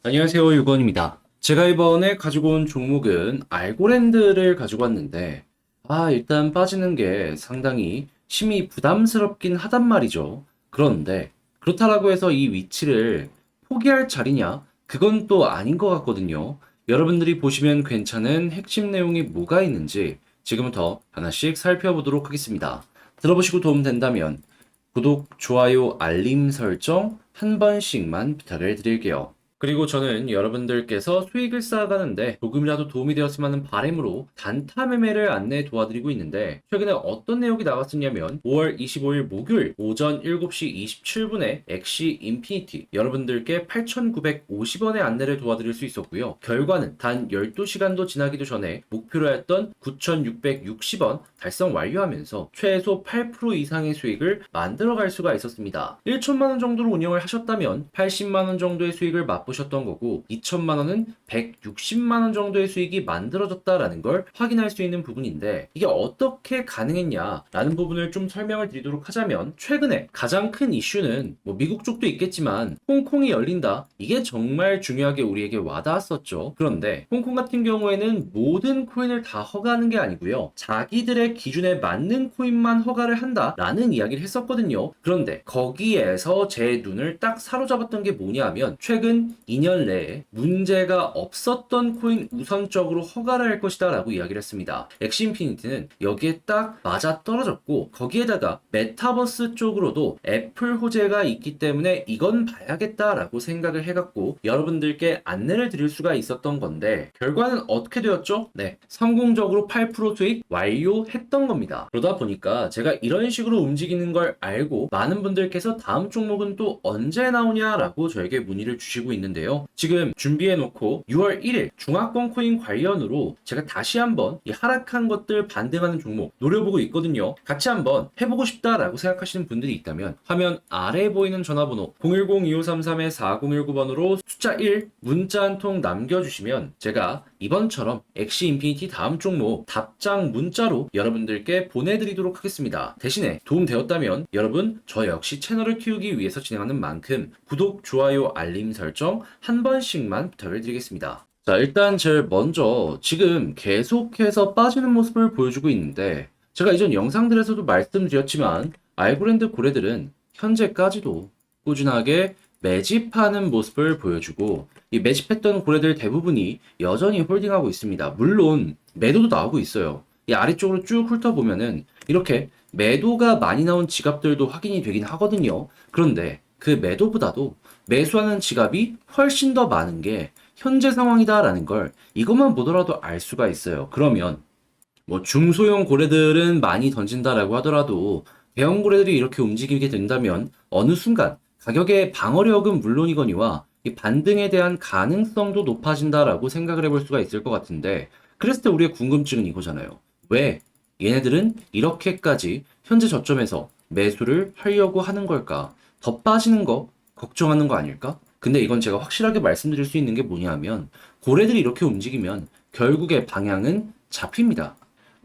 안녕하세요. 유건입니다. 제가 이번에 가지고 온 종목은 알고랜드를 가지고 왔는데, 일단 빠지는 게 상당히 심히 부담스럽긴 하단 말이죠. 그런데, 그렇다라고 해서 이 위치를 포기할 자리냐? 그건 또 아닌 것 같거든요. 여러분들이 보시면 괜찮은 핵심 내용이 뭐가 있는지 지금부터 하나씩 살펴보도록 하겠습니다. 들어보시고 도움된다면, 구독, 좋아요, 알림 설정 한 번씩만 부탁을 드릴게요. 그리고 저는 여러분들께서 수익을 쌓아가는데 조금이라도 도움이 되었으면 하는 바람으로 단타 매매를 안내 도와드리고 있는데, 최근에 어떤 내용이 나왔었냐면 5월 25일 목요일 오전 7시 27분에 엑시 인피니티 여러분들께 8,950원의 안내를 도와드릴 수 있었고요. 결과는 단 12시간도 지나기도 전에 목표로 했던 9,660원 달성 완료하면서 최소 8% 이상의 수익을 만들어갈 수가 있었습니다. 1천만 원 정도로 운영을 하셨다면 80만 원 정도의 수익을 맛보셨던 거고, 2천만 원은 160만 원 정도의 수익이 만들어졌다라는 걸 확인할 수 있는 부분인데, 이게 어떻게 가능했냐라는 부분을 좀 설명을 드리도록 하자면, 최근에 가장 큰 이슈는 미국 쪽도 있겠지만 홍콩이 열린다, 이게 정말 중요하게 우리에게 와닿았었죠. 그런데 홍콩 같은 경우에는 모든 코인을 다 허가하는 게 아니고요, 자기들의 기준에 맞는 코인만 허가를 한다라는 이야기를 했었거든요. 그런데 거기에서 제 눈을 딱 사로잡았던 게 뭐냐 하면, 최근 2년 내에 문제가 없었던 코인 우선적으로 허가를 할 것이다 라고 이야기를 했습니다. 엑시인피니티는 여기에 딱 맞아 떨어졌고, 거기에다가 메타버스 쪽으로도 애플 호재가 있기 때문에 이건 봐야겠다라고 생각을 해갖고 여러분들께 안내를 드릴 수가 있었던 건데, 결과는 어떻게 되었죠? 네, 성공적으로 8% 수익 완료했던 겁니다. 그러다 보니까 제가 이런 식으로 움직이는 걸 알고 많은 분들께서 다음 종목은 또 언제 나오냐라고 저에게 문의를 주시고 있는데요. 지금 준비해놓고 6월 1일 중화권 코인 관련으로 제가 다시 한번 이 하락한 것들 반등하는 종목 노려보고 있거든요. 같이 한번 해보고 싶다라고 생각하시는 분들이 있다면 화면 아래에 보이는 전화번호 010-2533-4019번으로 숫자 1 문자 한 통 남겨주시면 제가 이번처럼 엑시 인피니티 다음 종목 답장 문자로 여러분들께 보내드리도록 하겠습니다. 대신에 도움되었다면 여러분, 저 역시 채널을 키우기 위해서 진행하는 만큼 구독, 좋아요, 알림 설정 한 번씩만 부탁을 드리겠습니다. 자, 일단 제일 먼저 지금 계속해서 빠지는 모습을 보여주고 있는데, 제가 이전 영상들에서도 말씀드렸지만 알고랜드 고래들은 현재까지도 꾸준하게 매집하는 모습을 보여주고, 이 매집했던 고래들 대부분이 여전히 홀딩하고 있습니다. 물론 매도도 나오고 있어요. 이 아래쪽으로 쭉 훑어보면은 이렇게 매도가 많이 나온 지갑들도 확인이 되긴 하거든요. 그런데 그 매도보다도 매수하는 지갑이 훨씬 더 많은 게 현재 상황이다라는 걸 이것만 보더라도 알 수가 있어요. 그러면 중소형 고래들은 많이 던진다라고 하더라도 대형 고래들이 이렇게 움직이게 된다면 어느 순간 가격의 방어력은 물론이거니와 이 반등에 대한 가능성도 높아진다라고 생각을 해볼 수가 있을 것 같은데, 그랬을 때 우리의 궁금증은 이거잖아요. 왜 얘네들은 이렇게까지 현재 저점에서 매수를 하려고 하는 걸까? 더 빠지는 거 걱정하는 거 아닐까? 근데 이건 제가 확실하게 말씀드릴 수 있는 게 뭐냐면, 고래들이 이렇게 움직이면 결국에 방향은 잡힙니다.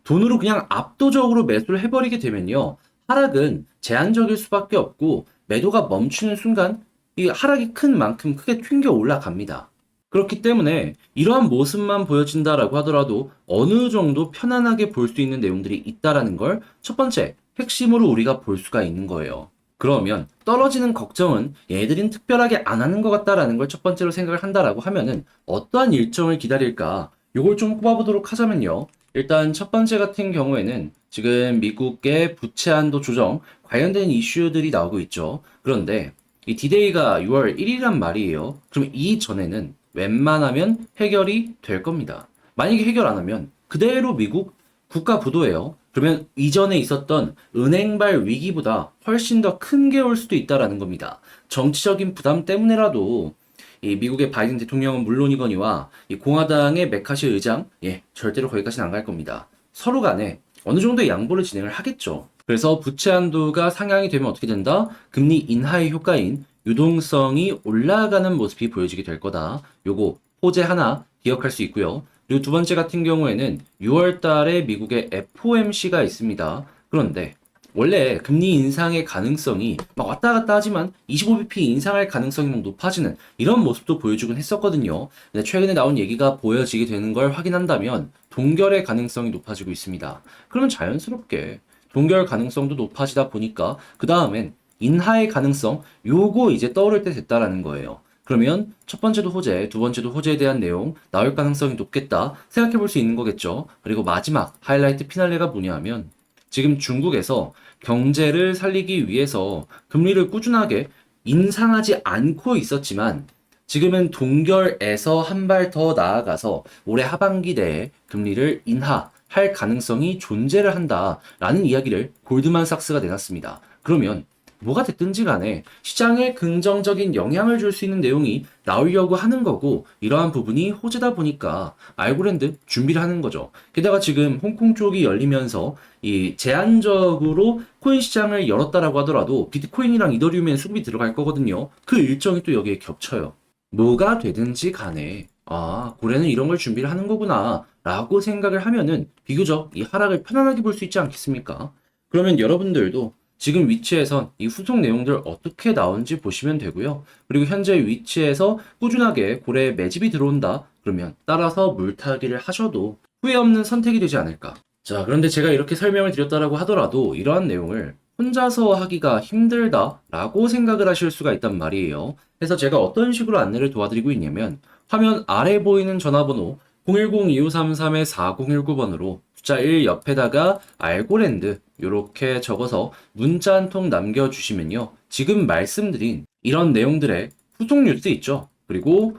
돈으로 그냥 압도적으로 매수를 해버리게 되면요, 하락은 제한적일 수밖에 없고 매도가 멈추는 순간 이 하락이 큰 만큼 크게 튕겨 올라갑니다. 그렇기 때문에 이러한 모습만 보여진다라고 하더라도 어느 정도 편안하게 볼 수 있는 내용들이 있다라는 걸 첫 번째 핵심으로 우리가 볼 수가 있는 거예요. 그러면 떨어지는 걱정은 얘들은 특별하게 안 하는 것 같다라는 걸 첫 번째로 생각을 한다라고 하면은 어떠한 일정을 기다릴까? 요걸 좀 꼽아보도록 하자면요. 일단 첫 번째 같은 경우에는 지금 미국의 부채 한도 조정 관련된 이슈들이 나오고 있죠. 그런데 이 디데이가 6월 1일이란 말이에요. 그럼 이전에는 웬만하면 해결이 될 겁니다. 만약에 해결 안 하면 그대로 미국 국가 부도예요. 그러면 이전에 있었던 은행발 위기보다 훨씬 더 큰 게 올 수도 있다라는 겁니다. 정치적인 부담 때문에라도 이 미국의 바이든 대통령은 물론이거니와 이 공화당의 메카시 의장, 절대로 거기까지는 안 갈 겁니다. 서로 간에 어느 정도의 양보를 진행을 하겠죠. 그래서 부채 한도가 상향이 되면 어떻게 된다? 금리 인하의 효과인 유동성이 올라가는 모습이 보여지게 될 거다. 요거 호재 하나 기억할 수 있고요. 그리고 두 번째 같은 경우에는 6월 달에 미국의 FOMC가 있습니다. 그런데 원래 금리 인상의 가능성이 막 왔다 갔다 하지만 25bp 인상할 가능성이 막 높아지는 이런 모습도 보여주곤 했었거든요. 근데 최근에 나온 얘기가 보여지게 되는 걸 확인한다면 동결의 가능성이 높아지고 있습니다. 그러면 자연스럽게 동결 가능성도 높아지다 보니까 그 다음엔 인하의 가능성 요거 이제 떠오를 때 됐다라는 거예요. 그러면 첫 번째도 호재, 두 번째도 호재에 대한 내용 나올 가능성이 높겠다 생각해 볼 수 있는 거겠죠. 그리고 마지막 하이라이트 피날레가 뭐냐 하면 지금 중국에서 경제를 살리기 위해서 금리를 꾸준하게 인상하지 않고 있었지만 지금은 동결에서 한 발 더 나아가서 올해 하반기 내에 금리를 인하할 가능성이 존재를 한다라는 이야기를 골드만삭스가 내놨습니다. 그러면 뭐가 됐든지 간에 시장에 긍정적인 영향을 줄 수 있는 내용이 나오려고 하는 거고 이러한 부분이 호재다 보니까 알고랜드 준비를 하는 거죠. 게다가 지금 홍콩 쪽이 열리면서 이 제한적으로 코인 시장을 열었다라고 하더라도 비트코인이랑 이더리움엔 수급이 들어갈 거거든요. 그 일정이 또 여기에 겹쳐요. 뭐가 되든지 간에 아, 고래는 이런 걸 준비를 하는 거구나 라고 생각을 하면은 비교적 이 하락을 편안하게 볼 수 있지 않겠습니까? 그러면 여러분들도 지금 위치에선 이 후속 내용들 어떻게 나오는지 보시면 되고요. 그리고 현재 위치에서 꾸준하게 고래에 매집이 들어온다 그러면 따라서 물타기를 하셔도 후회 없는 선택이 되지 않을까. 자, 그런데 제가 이렇게 설명을 드렸다라고 하더라도 이러한 내용을 혼자서 하기가 힘들다라고 생각을 하실 수가 있단 말이에요. 그래서 제가 어떤 식으로 안내를 도와드리고 있냐면 화면 아래 보이는 전화번호 010-2533-4019번으로 숫자 1 옆에다가 알고랜드 이렇게 적어서 문자 한 통 남겨주시면요. 지금 말씀드린 이런 내용들의 후속 뉴스 있죠. 그리고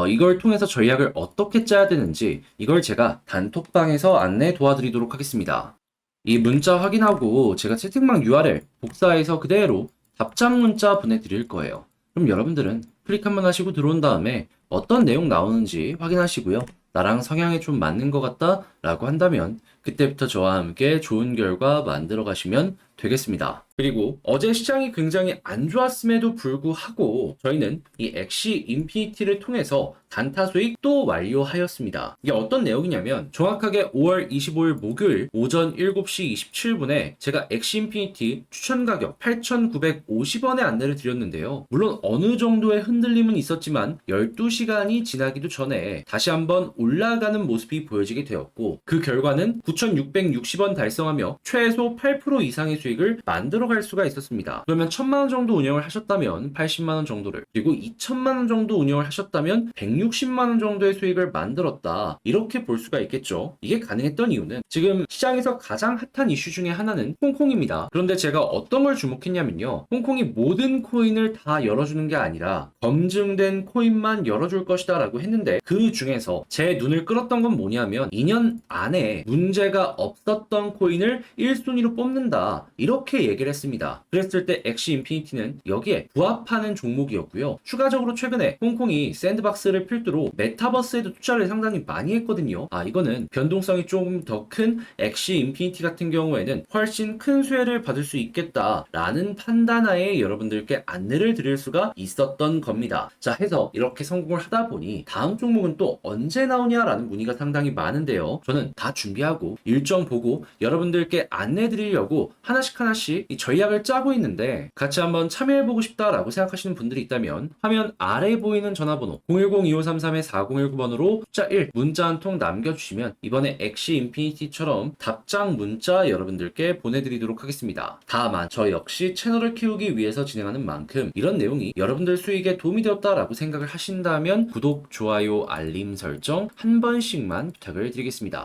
이걸 통해서 전략을 어떻게 짜야 되는지 이걸 제가 단톡방에서 안내 도와드리도록 하겠습니다. 이 문자 확인하고 제가 채팅방 URL 복사해서 그대로 답장 문자 보내드릴 거예요. 그럼 여러분들은 클릭 한번 하시고 들어온 다음에 어떤 내용 나오는지 확인하시고요. 나랑 성향에 좀 맞는 것 같다 라고 한다면 그때부터 저와 함께 좋은 결과 만들어 가시면 되겠습니다. 그리고 어제 시장이 굉장히 안 좋았음에도 불구하고 저희는 이 엑시 인피니티를 통해서 단타 수익 또 완료하였습니다. 이게 어떤 내용이냐면 정확하게 5월 25일 목요일 오전 7시 27분에 제가 엑시 인피니티 추천 가격 8,950원에 안내를 드렸는데요. 물론 어느 정도의 흔들림은 있었지만 12시간이 지나기도 전에 다시 한번 올라가는 모습이 보여지게 되었고 그 결과는 9,660원 달성하며 최소 8% 이상의 수익을 만들어 갈 수가 있었습니다. 그러면 1,000만 원 정도 운영을 하셨다면 80만 원 정도를 그리고 2,000만 원 정도 운영을 하셨다면 160만 원 정도의 수익을 만들었다. 이렇게 볼 수가 있겠죠. 이게 가능했던 이유는 지금 시장에서 가장 핫한 이슈 중에 하나는 홍콩입니다. 그런데 제가 어떤 걸 주목했냐면요. 홍콩이 모든 코인을 다 열어주는 게 아니라 검증된 코인만 열어줄 것이다 라고 했는데 그 중에서 제 눈을 끌었던 건 뭐냐면 2년 안에 문제가 없었던 코인을 1순위로 뽑는다. 이렇게 얘기를 했습니다. 그랬을 때 엑시 인피니티는 여기에 부합하는 종목이었고요. 추가적으로 최근에 홍콩이 샌드박스를 필두로 메타버스에도 투자를 상당히 많이 했거든요. 아, 이거는 변동성이 조금 더 큰 엑시 인피니티 같은 경우에는 훨씬 큰 수혜를 받을 수 있겠다라는 판단하에 여러분들께 안내를 드릴 수가 있었던 겁니다. 자, 해서 이렇게 성공을 하다 보니 다음 종목은 또 언제 나오냐라는 문의가 상당히 많은데요. 저는 다 준비하고 일정 보고 여러분들께 안내 드리려고 하나씩 이 전략을 짜고 있는데 같이 한번 참여해보고 싶다라고 생각하시는 분들이 있다면 화면 아래 보이는 전화번호 010-2533-4019번으로 숫자 1 문자 한 통 남겨주시면 이번에 엑시 인피니티처럼 답장 문자 여러분들께 보내드리도록 하겠습니다. 다만 저 역시 채널을 키우기 위해서 진행하는 만큼 이런 내용이 여러분들 수익에 도움이 되었다라고 생각을 하신다면 구독, 좋아요, 알림 설정 한 번씩만 부탁을 드리겠습니다.